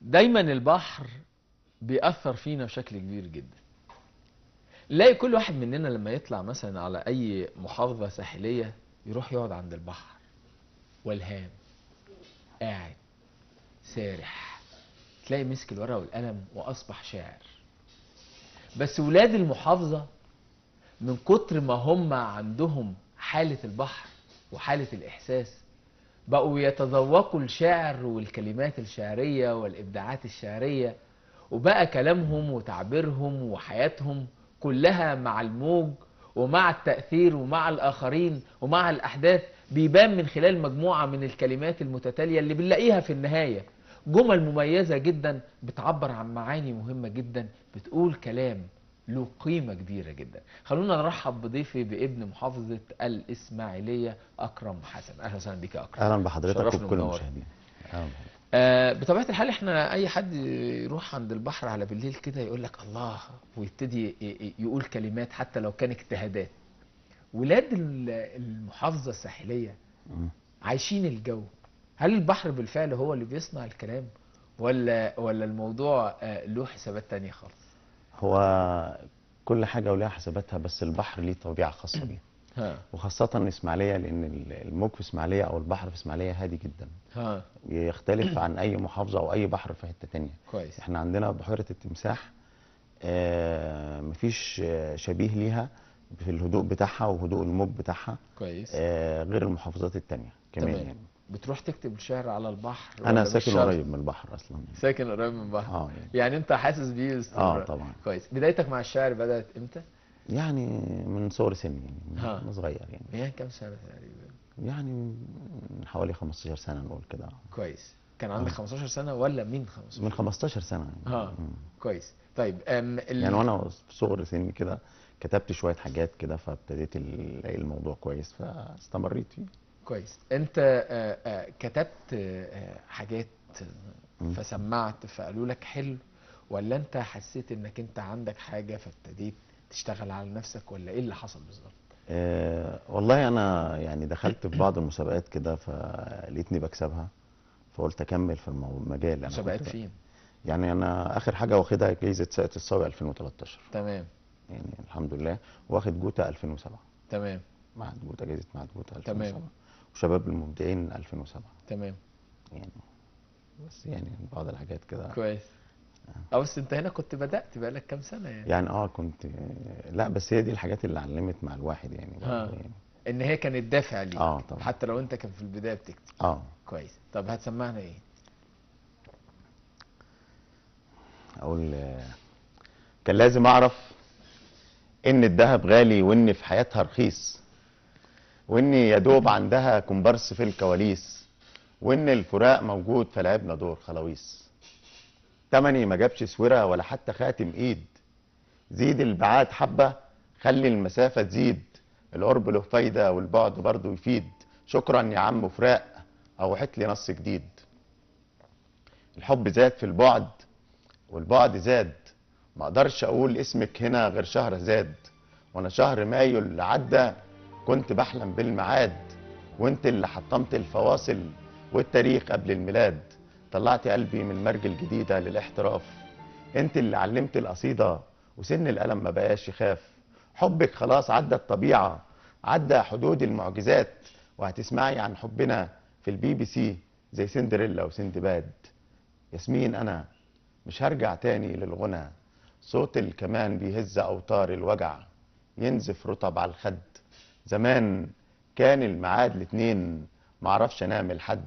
دايما البحر بيأثر فينا بشكل كبير جدا. نلاقي كل واحد مننا لما يطلع مثلا على اي محافظة ساحلية يروح يقعد عند البحر والهام، قاعد سارح، تلاقي مسك الورقة والقلم واصبح شاعر. بس ولاد المحافظة من كتر ما هم عندهم حالة البحر وحالة الإحساس بقوا يتذوقوا الشعر والكلمات الشعرية والإبداعات الشعرية، وبقى كلامهم وتعبيرهم وحياتهم كلها مع الموج ومع التأثير ومع الآخرين ومع الأحداث. بيبان من خلال مجموعة من الكلمات المتتالية اللي بنلاقيها في النهاية جمل مميزة جدا بتعبر عن معاني مهمة جدا، بتقول كلام له قيمة كبيرة جدا. خلونا نرحب بضيفي بابن محافظة الإسماعيلية أكرم حسن. أهلا وسهلا بك يا أكرم. اهلا بحضرتك شرفنا وبكل ومنور. المشاهدين. اهلا بحضرتك. بطبيعة الحال احنا اي حد يروح عند البحر على بالليل كده يقول لك الله، ويبتدي يقول كلمات حتى لو كان اجتهادات. ولاد المحافظة الساحلية مم. عايشين الجو. هل البحر بالفعل هو اللي بيصنع الكلام ولا الموضوع له حسابات تانية خالص؟ هو كل حاجه ولها حساباتها، بس البحر ليه طبيعه خاصه بيه، ها وخاصه الاسماعيليه، لان الموج في اسماعيليه او البحر في اسماعيليه هادي جدا، ها يختلف عن اي محافظه او اي بحر في حته تانية. كويس. احنا عندنا بحيره التمساح مفيش شبيه ليها في الهدوء بتاعها وهدوء الموج بتاعها، كويس. غير المحافظات التانية كمان تمام. يعني. بتروح تكتب شعر على البحر انا ولا مش ساكن شرط؟ قريب من البحر اصلا يعني. ساكن قريب من البحر. يعني يعني انت حاسس بيه باستمرار. طبعا. كويس. بدايتك مع الشعر بدأت امتى؟ يعني من صغر سني، يعني ها من صغير يعني. يعني كام سنة تقريبا؟ يعني من حوالي 15 سنة نقول كده. كويس. كان عندك 15 سنة ولا من 15 من سنة؟ 15 سنة يعني. ها كويس. طيب يعني وانا في صغر سني كده كتبت شوية حاجات كده، فابتديت الاقي الموضوع كويس فاستمريت فيه. كويس. انت كتبت حاجات مم. فسمعت فقالوا لك حلو، ولا انت حسيت انك انت عندك حاجة فابتديت تشتغل على نفسك، ولا ايه اللي حصل بالظبط؟ والله انا يعني دخلت في بعض المسابقات كده فلقيتني بكسبها، فقلت اكمل في المجال. انا مسابقات كنت فين؟ يعني انا اخر حاجة واخدها جايزة ساقية الصاوي 2013 تمام. يعني الحمد لله، واخد جوتا 2007. تمام. معهد جوتا، جايزة معهد جوتا تمام. 2007، وشباب المبدعين 2007 تمام. يعني. بس يعني بعض الحاجات كده. كويس. اه بس انت هنا كنت بدأت بقالك كام سنة يعني؟ يعني كنت، لا بس هي دي الحاجات اللي علمت مع الواحد يعني ها برضه يعني. ان هي كانت دافع ليك. طبعا. حتى لو انت كان في البداية بتكتب. كويس. طب هتسمعنا ايه؟ اقول كان لازم اعرف ان الذهب غالي، وان في حياتها رخيص، وان يا دوب عندها كومبارس في الكواليس، وان الفراق موجود فلعبنا دور خلاويص. تمني ما جابش سوره ولا حتى خاتم ايد، زيد البعاد حبه خلي المسافه تزيد، القرب له فايده والبعد برضه يفيد. شكرا يا عم فراق، او هات لي نص جديد. الحب زاد في البعد والبعد زاد، ما اقدرش اقول اسمك هنا غير شهر زاد، وانا شهر مايو اللي عدى كنت بحلم بالميعاد، وانت اللي حطمت الفواصل والتاريخ قبل الميلاد، طلعت قلبي من المرج الجديدة للاحتراف، انت اللي علمت القصيدة وسن القلم ما بقاش يخاف. حبك خلاص عدى الطبيعة، عدى حدود المعجزات، وهتسمعي عن حبنا في الBBC زي سندريلا وسندباد. ياسمين انا مش هرجع تاني للغنى، صوت الكمان بيهز اوتار الوجع، ينزف رطب على الخد. زمان كان الميعاد الاتنين، معرفش انام لحد،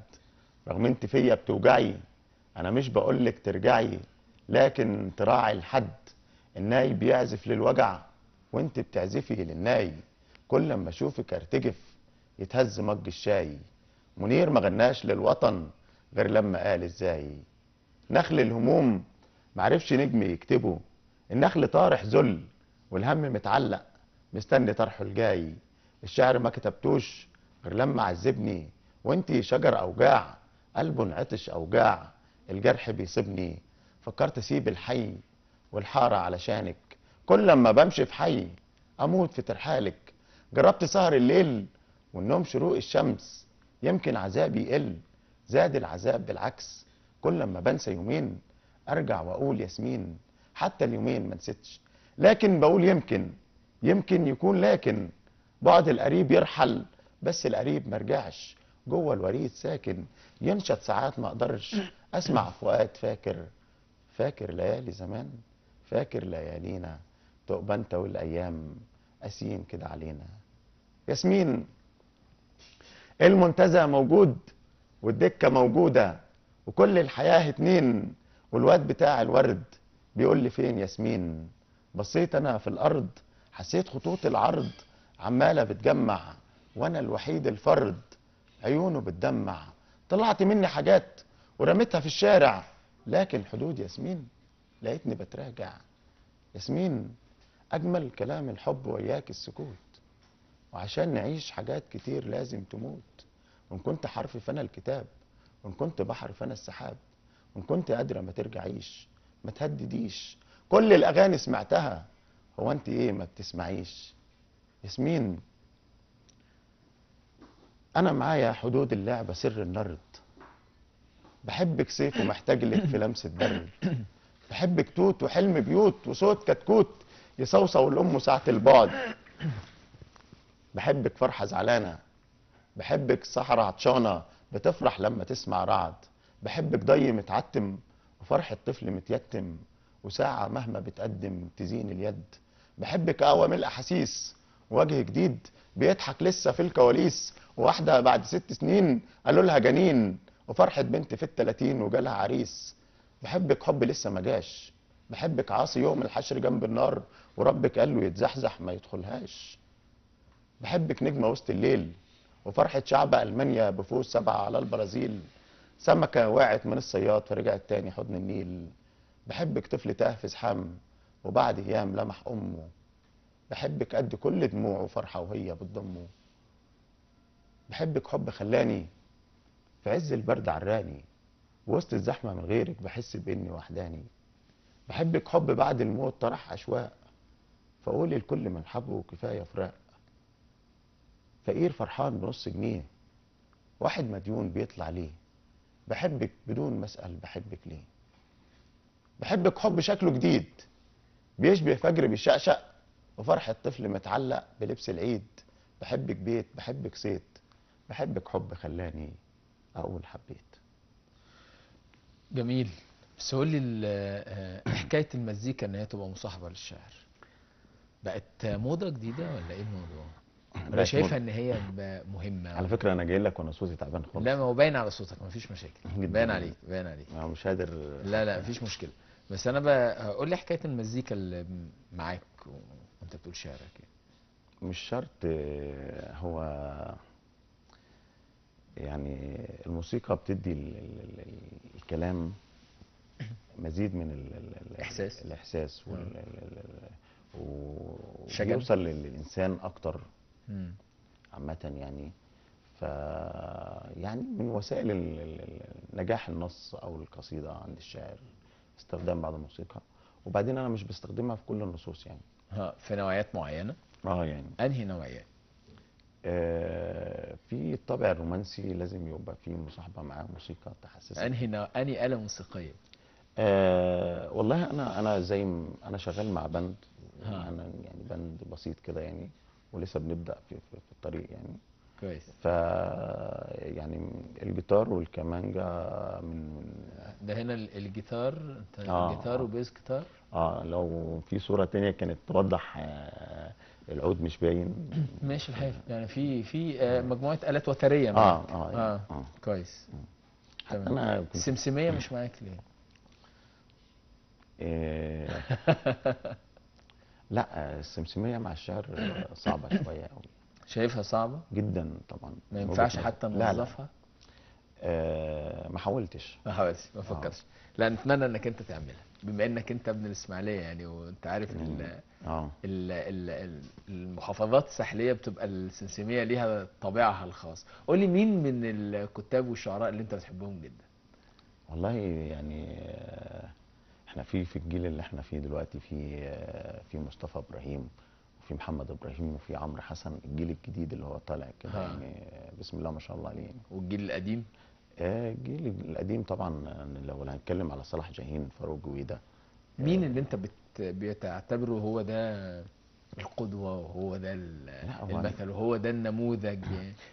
رغم انت فيا بتوجعي، انا مش بقولك ترجعي، لكن تراعي الحد. الناي بيعزف للوجع وانت بتعزفي للناي، كل لما اشوفك ارتجف يتهز مج الشاي. منير ما غناش للوطن غير لما قال ازاي. نخل الهموم معرفش نجم يكتبه، النخل طارح ذل والهم متعلق مستني طرحه الجاي. الشعر ما كتبتوش غير لما عذبني، وانتي شجر اوجاع قلبه انعطش اوجاع، الجرح بيصيبني فكرت اسيب الحي والحاره علشانك، كل لما بمشي في حي اموت في ترحالك. جربت سهر الليل والنوم شروق الشمس، يمكن عذابي يقل، زاد العذاب بالعكس، كل لما بنسى يومين ارجع واقول ياسمين، حتى اليومين ما نسيتش. لكن بقول يمكن يكون، لكن بعد القريب يرحل، بس القريب مرجعش، جوه الوريد ساكن، ينشط ساعات ما اقدرش اسمع فؤاد فاكر ليالي زمان، فاكر ليالينا، تبقى انت والايام قاسيين كده علينا. ياسمين، المنتزه موجود والدكه موجوده وكل الحياه اتنين، والواد بتاع الورد بيقول لي فين ياسمين. بصيت انا في الارض حسيت خطوط العرض عماله بتجمع، وانا الوحيد الفرد عيونه بتدمع. طلعت مني حاجات ورميتها في الشارع، لكن حدود ياسمين لقيتني بتراجع. ياسمين، اجمل كلام الحب وياك السكوت، وعشان نعيش حاجات كتير لازم تموت. وان كنت حرف فانا الكتاب، وان كنت بحر فانا السحاب، وان كنت قادره ما ترجعيش ما تهدديش. كل الاغاني سمعتها، هو انت ايه ما بتسمعيش؟ ياسمين، انا معايا حدود اللعبه سر النرد، بحبك سيف ومحتاج لك في لمسه برد، بحبك توت وحلم بيوت وصوت كتكوت يصوصو الام ساعه البعد، بحبك فرحه زعلانه، بحبك صحراء عطشانه بتفرح لما تسمع رعد، بحبك ضي متعتم وفرحه طفل متيتم، وساعه مهما بتقدم تزين اليد، بحبك قهوه من الاحاسيس ووجه جديد بيضحك لسه في الكواليس، وواحده بعد 6 سنين قالوا لها جنين، وفرحه بنت في ال30 وجالها عريس. بحبك حب لسه ما جاش، بحبك عاصي يوم الحشر جنب النار وربك قال له يتزحزح ما يدخلهاش. بحبك نجمه وسط الليل وفرحه شعب المانيا بفوز 7 على البرازيل، سمكه وقعت من الصياد فرجعت تاني حضن النيل. بحبك طفل تاه في زحام وبعد ايام لمح امه، بحبك قد كل دموعه وفرحه وهي بتضمه. بحبك حب خلاني في عز البرد عراني، وسط الزحمه من غيرك بحس باني وحداني. بحبك حب بعد الموت طرح اشواق، فقولي الكل من حبه كفايه فراق. فقير فرحان بنص جنيه، واحد مديون بيطلع ليه، بحبك بدون ما اسال بحبك ليه. بحبك حب شكله جديد بيشبه فجر بيشقشق، وفرحة طفل متعلق بلبس العيد. بحبك بيت، بحبك صيت، بحبك حب خلاني اقول حبيت. جميل. بس قول لي حكايه المزيكا ان هي تبقى مصاحبه للشعر بقت موضه جديده ولا ايه الموضوع؟ ولا بقت شايفها ان هي مهمه على فكره انا جاي لك وانا صوتي تعبان خالص. لا، ما هو باين على صوتك، مفيش مشاكل. جدا باين عليك باين عليك. انا مش قادر. لا مفيش مشكله. بس انا قول لي حكايه المزيكا اللي معاك وانت بتقول شعرك يعني. مش شرط هو يعني الموسيقى بتدي الكلام مزيد من إحساس. الاحساس شجن. وبيوصل للانسان اكتر مم. عامه يعني. ف يعني من وسائل نجاح النص او القصيده عند الشاعر استخدام بعض الموسيقى، وبعدين انا مش بستخدمها في كل النصوص يعني. ها، في نوعيات معينه؟ يعني انهي نوعيات؟ في الطابع الرومانسي لازم يبقى فيه مصاحبه معاه موسيقى تحسسك. انهي آلة موسيقيه؟ والله انا زي انا شغال مع بند، ها. انا يعني بند بسيط كده يعني، ولسه بنبدا في الطريق يعني. كويس. ف يعني الجيتار والكمانجا من ده هنا الجيتار، انت آه جيتار آه وبيز جيتار. لو في صورة تانية كانت توضح العود مش باين. ماشي الحال. يعني في مجموعه آلات وتريه معاك. كويس. حتى تمام. انا كنت السمسميه مش معاك ليه؟ آه لا، السمسمية مع الشعر صعبة شوية قوي. شايفها صعبه جدا طبعا. ما من وجهة ينفعش نظري. حتى لا نوظفها؟ ما حاولتش. ما حاولتش، ما فكرش. لا، نتمنى انك انت تعملها بما انك انت ابن الاسماعيليه يعني، وانت عارف المحافظات الساحليه بتبقى السمسميه ليها طابعها الخاص. قول لي مين من الكتاب والشعراء اللي انت بتحبهم جدا؟ والله يعني احنا في الجيل اللي احنا فيه دلوقتي في مصطفى ابراهيم، وفي محمد ابراهيم، وفي عمرو حسن، الجيل الجديد اللي هو طالع كده يعني بسم الله ما شاء الله عليه يعني. والجيل القديم؟ الجيل القديم طبعا، لو هنتكلم على صلاح جاهين، فاروق جويده. مين اللي انت بتعتبره هو ده القدوة، وهو ده لا هو المثل، وهو ده النموذج،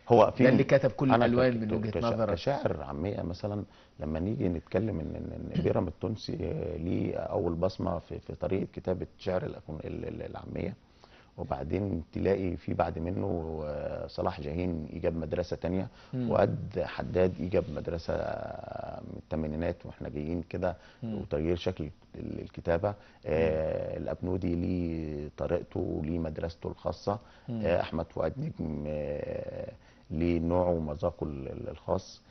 هو ده اللي في كتب كل انا الألوان من وجهة نظرك؟ كشاعر عاميه مثلا، لما نيجي نتكلم ان بيرام التونسي ليه اول بصمه في طريقه كتابه شعر العاميه، وبعدين تلاقي في بعد منه صلاح جاهين ايجاب مدرسه تانية، وقد حداد ايجاب مدرسه من الثمانينات واحنا جايين كده، وتغيير شكل الكتابه. الابنودي ليه طريقته وليه مدرسته الخاصه. احمد فؤاد نجم ليه نوعه ومذاقه الخاص.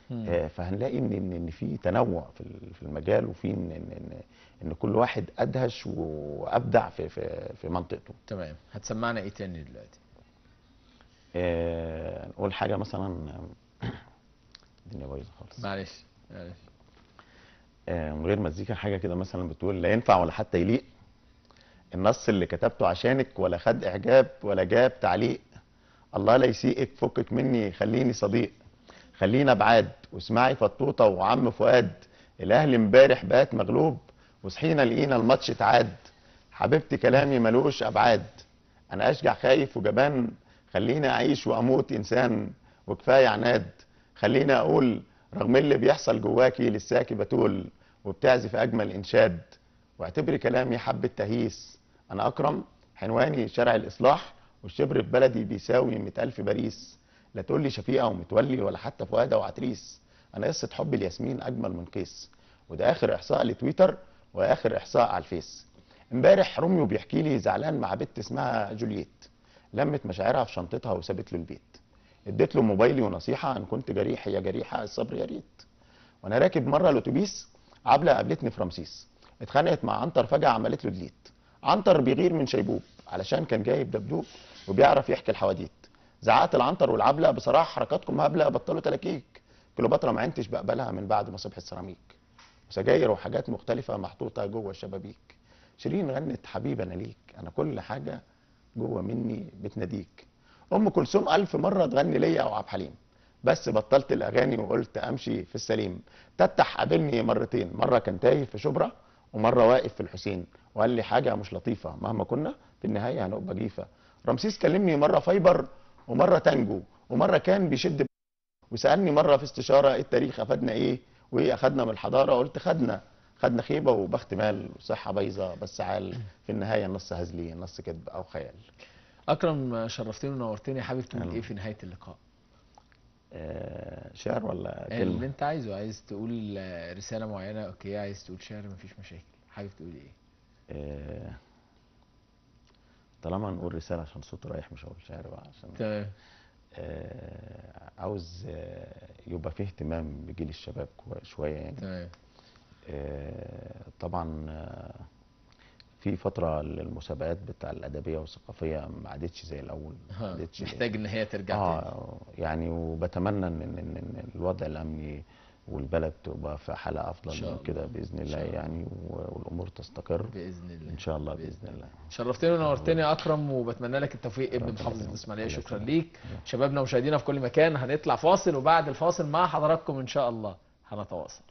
فهنلاقي ان في تنوع في المجال، وفي ان كل واحد ادهش وابدع في منطقته. تمام. هتسمعنا ايه تاني دلوقتي؟ نقول حاجه مثلا. الدنيا بايظه خالص. معلش. من غير مزيكا، حاجه كده مثلا بتقول: لا ينفع ولا حتى يليق النص اللي كتبته عشانك، ولا خد اعجاب ولا جاب تعليق. الله لا يسيئك، فكك مني خليني صديق، خلينا بعاد واسمعي فطوطه وعم فؤاد. الاهلي امبارح بقت مغلوب، وصحينا لقينا الماتش اتعاد. حبيبتي كلامي ملوش ابعاد، انا اشجع خايف وجبان، خليني اعيش واموت انسان، وكفايه عناد. خليني اقول رغم اللي بيحصل جواكي لساكي بتول، وبتعزف اجمل انشاد. واعتبري كلامي حبه تهييس، انا اكرم حنواني شارع الاصلاح، والشبر في بلدي بيساوي 100,000 باريس. لا تقول لي شفيقه ومتولي ولا حتى فؤاده وعتريس، انا قصه حب الياسمين اجمل من قيس. وده اخر احصاء لتويتر واخر احصاء على الفيس. امبارح روميو بيحكي لي زعلان مع بنت اسمها جولييت، لمت مشاعرها في شنطتها وسابت له البيت. اديت له موبايلي ونصيحه، ان كنت جريح هي جريحه الصبر يا ريت. وانا راكب مره الاتوبيس، عبله قابلتني في رمسيس، اتخانقت مع عنتر فجاه عملت له ديليت. عنتر بيغير من شيبوب علشان كان جايب دبدوب وبيعرف يحكي الحواديت. زعقت العنتر والعبله: بصراحه حركاتكم هبله، بطلوا تلاكيك. كليوباترا ما عندتش بقبلها من بعد مصابح السيراميك، وسجاير وحاجات مختلفه محطوطه جوه الشبابيك. شيرين غنت حبيبي انا ليك، انا كل حاجه جوه مني بتناديك. ام كلثوم 1000 مره تغني ليا او عبد الحليم، بس بطلت الاغاني وقلت امشي في السليم. تتح قابلني مرتين، مره كان تايه في شبرا، ومره واقف في الحسين، وقال لي حاجه مش لطيفه، مهما كنا في النهايه هنبقى جيفه. رمسيس كلمني مره فايبر، ومره تانجو، ومره كان بيشد، وسالني مره في استشاره التاريخ افادنا ايه، وايه اخدنا من الحضاره. قلت خدنا خيبه وبخت مال وصحه بايظه، بس عال في النهايه النص هزلي، النص كذب او خيال. اكرم، شرفتني ونورتني. حابب تقول ايه في نهايه اللقاء؟ شعر ولا كلمه؟ اللي انت عايزه. عايز تقول رساله معينه اوكي، عايز تقول شعر مفيش مشاكل. حابب تقول ايه؟ طالما نقول رساله عشان صوته رايح، مش هقول شعر بقى عشان تمام. عاوز يبقى فيه اهتمام بجيل الشباب شويه يعني. تمام. طبعا في فتره المسابقات بتاع الادبيه والثقافيه ما عادتش زي الاول، ما عادتش. محتاج ان هي ترجع تاني. يعني وبتمنى ان الوضع الامني والبلد تبقى في حاله افضل من كده باذن الله يعني، والامور تستقر باذن الله ان شاء الله باذن الله. شرفتني ونورتني يا اكرم، وبتمنى لك التوفيق ابن محافظه الاسماعيليه. شكرا ليك. شبابنا ومشاهدينا في كل مكان، هنطلع فاصل، وبعد الفاصل مع حضراتكم ان شاء الله هنتواصل.